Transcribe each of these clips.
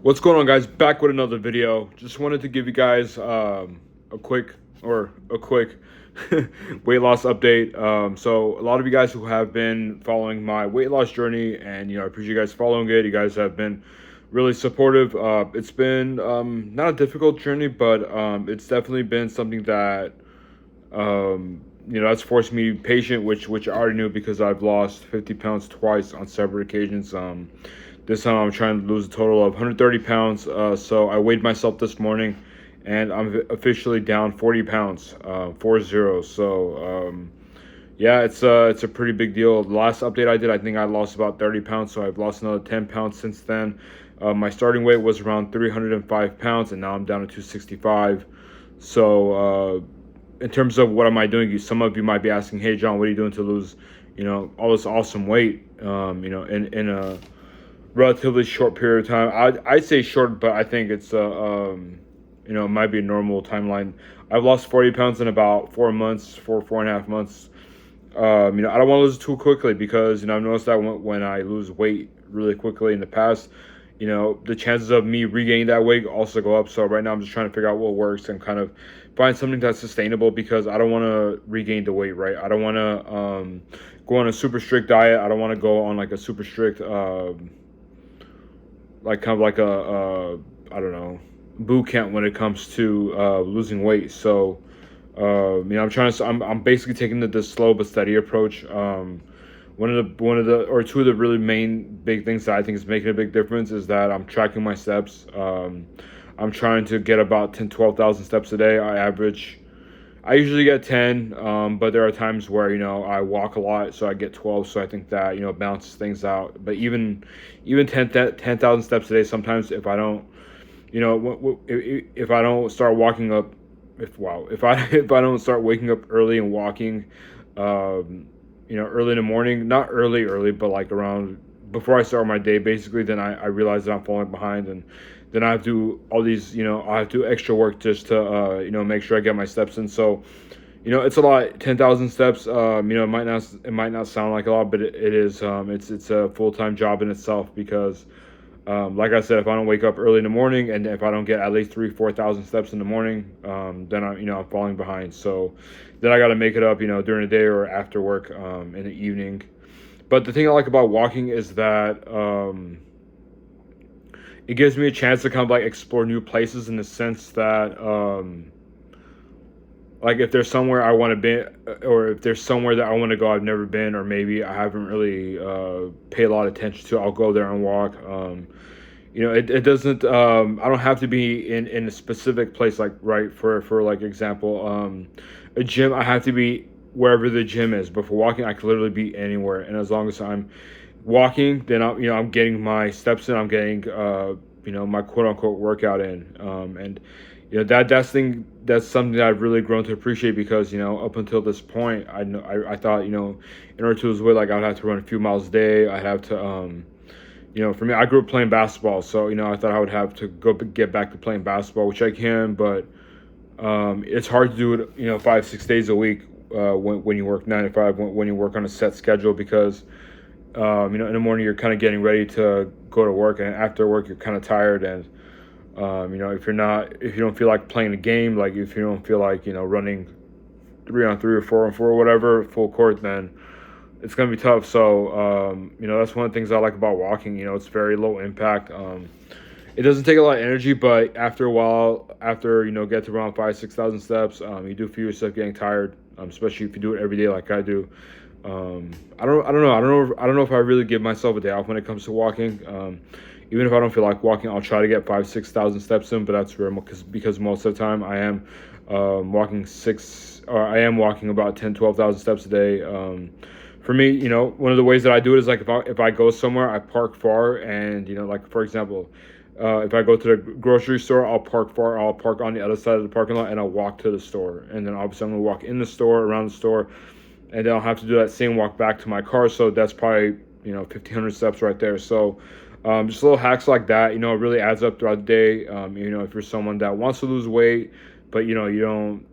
What's going on, guys? Back with another video. Just wanted to give you guys a quick weight loss update. So a lot of you guys who have been following my weight loss journey, and I appreciate you guys following it. You guys have been really supportive. It's been not a difficult journey, but it's definitely been something that that's forced me to be patient, which I already knew because I've lost 50 pounds twice on separate occasions. This time I'm trying to lose a total of 130 pounds. So I weighed myself this morning, and I'm officially down 40 pounds, 40. Yeah, it's a pretty big deal. The last update I did, I think I lost about 30 pounds, so I've lost another 10 pounds since then. My starting weight was around 305 pounds, and now I'm down to 265. So in terms of what am I doing, some of you might be asking, "Hey, John, what are you doing to lose, all this awesome weight, in a relatively short period of time?" I'd say short, but I think it's it might be a normal timeline. I've lost 40 pounds in about 4 months, 4.5 months. I don't want to lose it too quickly because I've noticed that when I lose weight really quickly in the past, the chances of me regaining that weight also go up. So right now I'm just trying to figure out what works and kind of find something that's sustainable because I don't want to regain the weight, right? I don't want to go on a super strict diet. I don't want to go on like a super strict like kind of like a I don't know, boot camp when it comes to losing weight. So I'm trying to. I'm basically taking the slow but steady approach. One of the or two of the really main big things that I think is making a big difference is that I'm tracking my steps. I'm trying to get about 10, 12,000 steps a day. I usually get 10, but there are times where I walk a lot, so I get 12. So I think that balances things out. But even 10,000 steps a day, sometimes if I don't, if I don't start walking up, if I if I don't start waking up early and walking, early in the morning, not early, but like around before I start my day, basically, then I realize that I'm falling behind, and then I have to do all these, I have to do extra work just to, make sure I get my steps in. So, it's a lot. 10,000 steps. It might not sound like a lot, but it is. It's a full-time job in itself because, like I said, if I don't wake up early in the morning and if I don't get at least 3, 4,000 steps in the morning, then I'm falling behind. So then I got to make it up, during the day or after work, in the evening. But the thing I like about walking is that it gives me a chance to kind of like explore new places in the sense that like if there's somewhere I want to be, or if there's somewhere that I want to go I've never been, or maybe I haven't really paid a lot of attention to, I'll go there and walk. It doesn't I don't have to be in a specific place, like, right, for like example, a gym. I have to be wherever the gym is, but for walking I could literally be anywhere, and as long as I'm walking, then I'm getting my steps in, I'm getting my quote unquote workout in, and that's something that I've really grown to appreciate because up until this point I thought in order to lose weight, like, I'd have to run a few miles a day. I'd have to for me, I grew up playing basketball, so I thought I would have to get back to playing basketball, which I can, but it's hard to do it 5, 6 days a week when you work 9 to 5, when you work on a set schedule, because in the morning you're kind of getting ready to go to work, and after work you're kind of tired, and if you don't feel like playing a game, like if you don't feel like running 3-on-3 or 4-on-4 or whatever full court, then it's gonna be tough. So that's one of the things I like about walking. It's very low impact. It doesn't take a lot of energy, but after a while, after get to around 5, 6,000 steps, you do feel yourself getting tired, especially if you do it every day like I do. I don't know if I really give myself a day off when it comes to walking. Even if I don't feel like walking, I'll try to get 5, 6,000 steps in, but that's rare because most of the time I am I am walking about 10, 12,000 steps a day. For me, one of the ways that I do it is like if I go somewhere, I park far, and like, for example, if I go to the grocery store, I'll park far. I'll park on the other side of the parking lot, and I'll walk to the store, and then obviously I'm gonna walk in the store, around the store, and then I'll have to do that same walk back to my car. So that's probably 1,500 steps right there. So just little hacks like that, it really adds up throughout the day. If you're someone that wants to lose weight, but you don't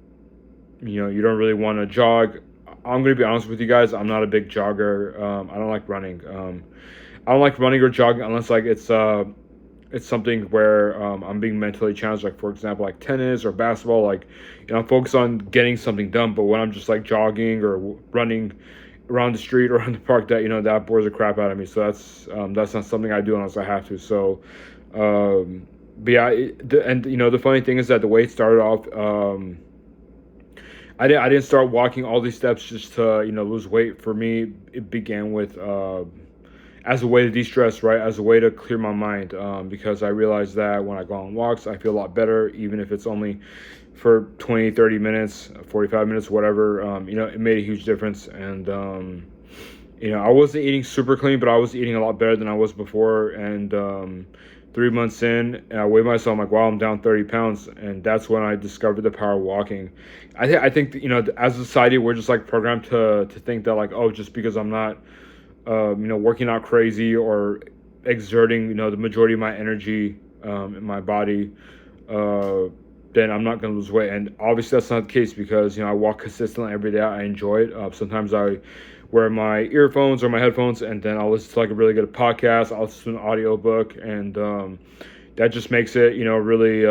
really want to jog. I'm gonna be honest with you guys. I'm not a big jogger. I don't like running. I don't like running or jogging unless, like, it's it's something where I'm being mentally challenged, like for example, like tennis or basketball. Like, I'm focused on getting something done. But when I'm just like jogging or running around the street or around the park, that that bores the crap out of me. So that's not something I do unless I have to. So, but yeah, and the funny thing is that the way it started off, I didn't start walking all these steps just to lose weight. For me, it began with as a way to de-stress, right? As a way to clear my mind, because I realized that when I go on walks, I feel a lot better, even if it's only for 20, 30 minutes, 45 minutes, whatever. It made a huge difference. And I wasn't eating super clean, but I was eating a lot better than I was before. And 3 months in, and I weighed myself. I'm like, wow, I'm down 30 pounds, and that's when I discovered the power of walking. I think as a society, we're just like programmed to think that, like, oh, just because I'm not working out crazy or exerting the majority of my energy in my body, then I'm not going to lose weight. And obviously that's not the case, because I walk consistently every day. I enjoy it. Sometimes I wear my earphones or my headphones, and then I'll listen to like a really good podcast. I'll listen to an audiobook, and that just makes it really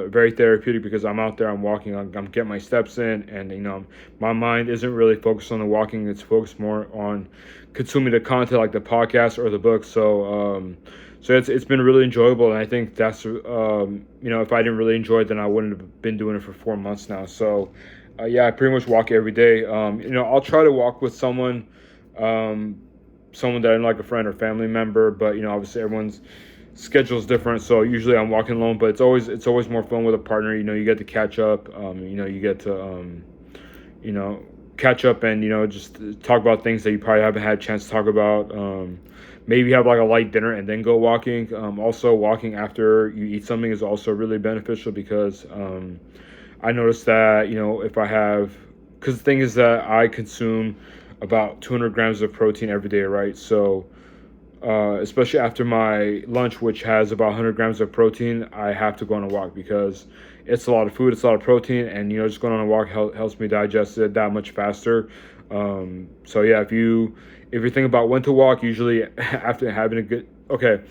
very therapeutic, because I'm out there, I'm walking, I'm getting my steps in, and my mind isn't really focused on the walking. It's focused more on consuming the content, like the podcast or the book. So it's been really enjoyable, and I think that's if I didn't really enjoy it, then I wouldn't have been doing it for 4 months now. So yeah, I pretty much walk every day. I'll try to walk with someone that I'm like a friend or family member, but obviously everyone's schedule is different. So usually I'm walking alone, but it's always more fun with a partner. You get to catch up. You get to catch up, and just talk about things that you probably haven't had a chance to talk about. Maybe have like a light dinner and then go walking. Also, walking after you eat something is also really beneficial, because I noticed that if I have, because the thing is that I consume about 200 grams of protein every day, right? So especially after my lunch, which has about 100 grams of protein, I have to go on a walk, because it's a lot of food, it's a lot of protein, and just going on a walk helps me digest it that much faster. So yeah, if you think about when to walk, usually after having a good, okay,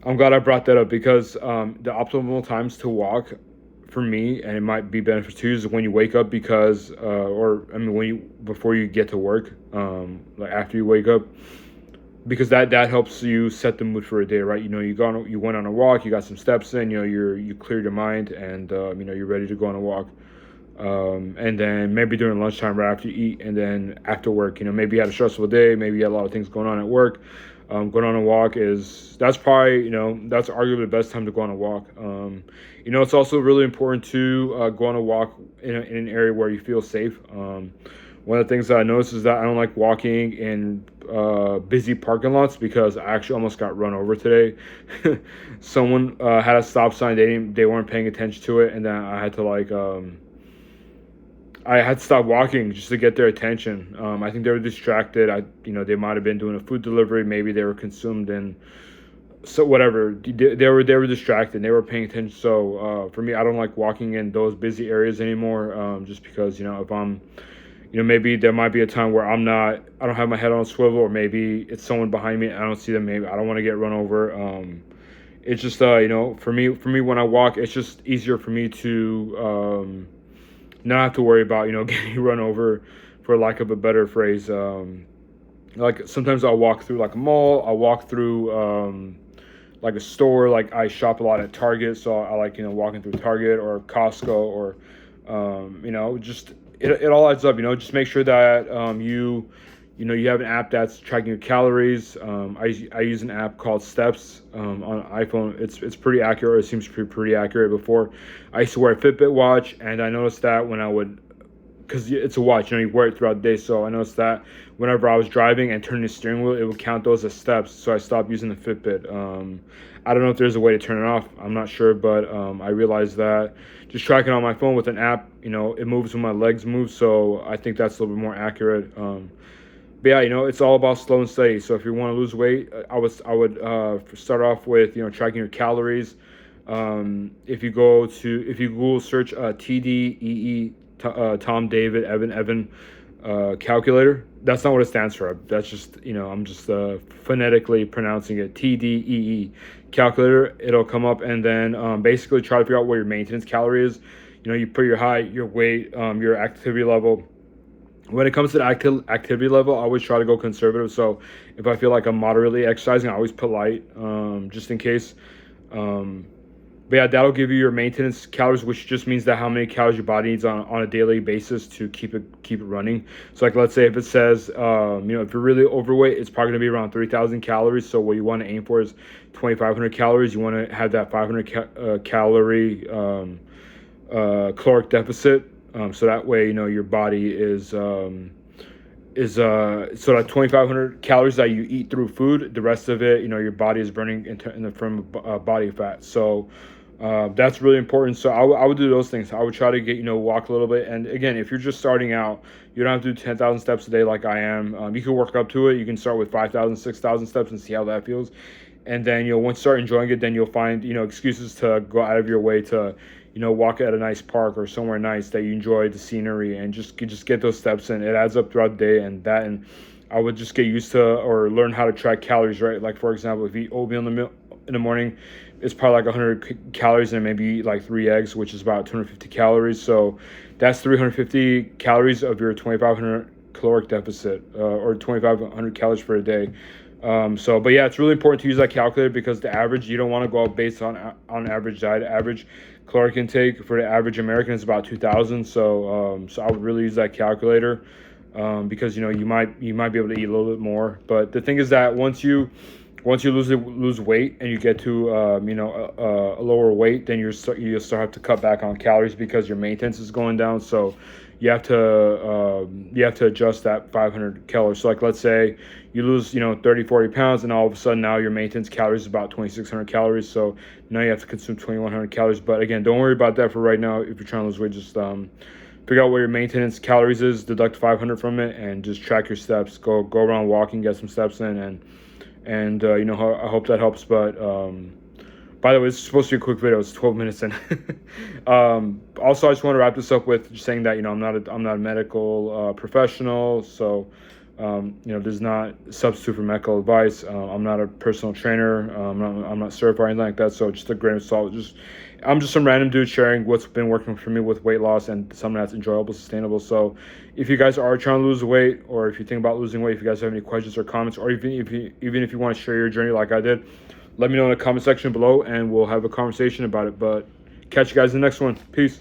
I'm glad I brought that up, because the optimal times to walk for me, and it might be beneficial to you, is when you wake up, because before you get to work, like after you wake up, because that helps you set the mood for a day, right? You went on a walk, you got some steps in, you cleared your mind, and you're ready to go on a walk. And then maybe during lunchtime, right after you eat, and then after work, maybe you had a stressful day, maybe you had a lot of things going on at work. Going on a walk that's probably that's arguably the best time to go on a walk. It's also really important to go on a walk in an area where you feel safe. One of the things that I noticed is that I don't like walking in busy parking lots, because I actually almost got run over today. Someone had a stop sign, they weren't paying attention to it, and then I had to stop walking just to get their attention. I think they were distracted. They might have been doing a food delivery. Maybe they were consumed in so whatever. They were distracted. They were paying attention. So for me, I don't like walking in those busy areas anymore. Just because if I'm, maybe there might be a time where I don't have my head on a swivel, or maybe it's someone behind me and I don't see them. Maybe I don't want to get run over. It's just for me when I walk, it's just easier for me to not have to worry about getting run over, for lack of a better phrase. Like sometimes I'll walk through like a mall, I'll walk through like a store. Like I shop a lot at Target, so I like walking through Target or Costco, or just it all adds up. Just make sure that you have an app that's tracking your calories. I use an app called Steps on iPhone. It's pretty accurate. It seems to be pretty accurate. Before, I used to wear a Fitbit watch, and I noticed that when I would, because it's a watch, you wear it throughout the day. So I noticed that whenever I was driving and turning the steering wheel, it would count those as steps. So I stopped using the Fitbit. I don't know if there's a way to turn it off. I'm not sure, but I realized that just tracking on my phone with an app, it moves when my legs move. So I think that's a little bit more accurate. But yeah, it's all about slow and steady. So if you want to lose weight, I would start off with tracking your calories. If you Google search TDEE, Tom David Evan calculator, that's not what it stands for. That's just I'm just phonetically pronouncing it, TDEE calculator, it'll come up, and then basically try to figure out what your maintenance calorie is. You put your height, your weight, your activity level. When it comes to the activity level, I always try to go conservative. So if I feel like I'm moderately exercising, I always put light, just in case. But yeah, that'll give you your maintenance calories, which just means that how many calories your body needs on a daily basis to keep it running. So like, let's say if it says, if you're really overweight, it's probably gonna be around 3,000 calories. So what you want to aim for is 2,500 calories. You want to have that 500 calorie caloric deficit. So that way, your body is so that 2,500 calories that you eat through food, the rest of it, your body is burning in the form of body fat. So that's really important. So I would do those things. I would try to get, walk a little bit. And again, if you're just starting out, you don't have to do 10,000 steps a day like I am. You can work up to it. You can start with 5,000, 6,000 steps and see how that feels. And then, once you start enjoying it, then you'll find, excuses to go out of your way to, walk at a nice park or somewhere nice that you enjoy the scenery, and just get those steps in. It adds up throughout the day, and I would just get used to or learn how to track calories, right? Like, for example, if you eat oatmeal in the morning, it's probably like 100 calories, and maybe eat like 3 eggs, which is about 250 calories. So that's 350 calories of your 2,500 caloric deficit, or 2,500 calories for a day. But yeah, it's really important to use that calculator, because the average, you don't want to go up based on average diet. Average caloric intake for the average American is about 2,000. So I would really use that calculator, because you might be able to eat a little bit more. But the thing is that once you lose weight and you get to a lower weight, then you start have to cut back on calories, because your maintenance is going down. So you have to adjust that 500 calories. So like, let's say you lose 30-40 pounds, and all of a sudden now your maintenance calories is about 2,600 calories. So now you have to consume 2,100 calories. But again, don't worry about that for right now. If you're trying to lose weight, just figure out what your maintenance calories is, deduct 500 from it, and just track your steps. Go around walking, get some steps in, and I hope that helps. But by the way, this is supposed to be a quick video. It's 12 minutes in. Also, I just want to wrap this up with just saying that I'm not a medical professional, so there's not a substitute for medical advice. I'm not a personal trainer. I'm not certified or anything like that. So just a grain of salt. I'm just some random dude sharing what's been working for me with weight loss, and something that's enjoyable, sustainable. So if you guys are trying to lose weight, or if you think about losing weight, if you guys have any questions or comments, or even if you want to share your journey like I did, let me know in the comment section below, and we'll have a conversation about it. But catch you guys in the next one. Peace.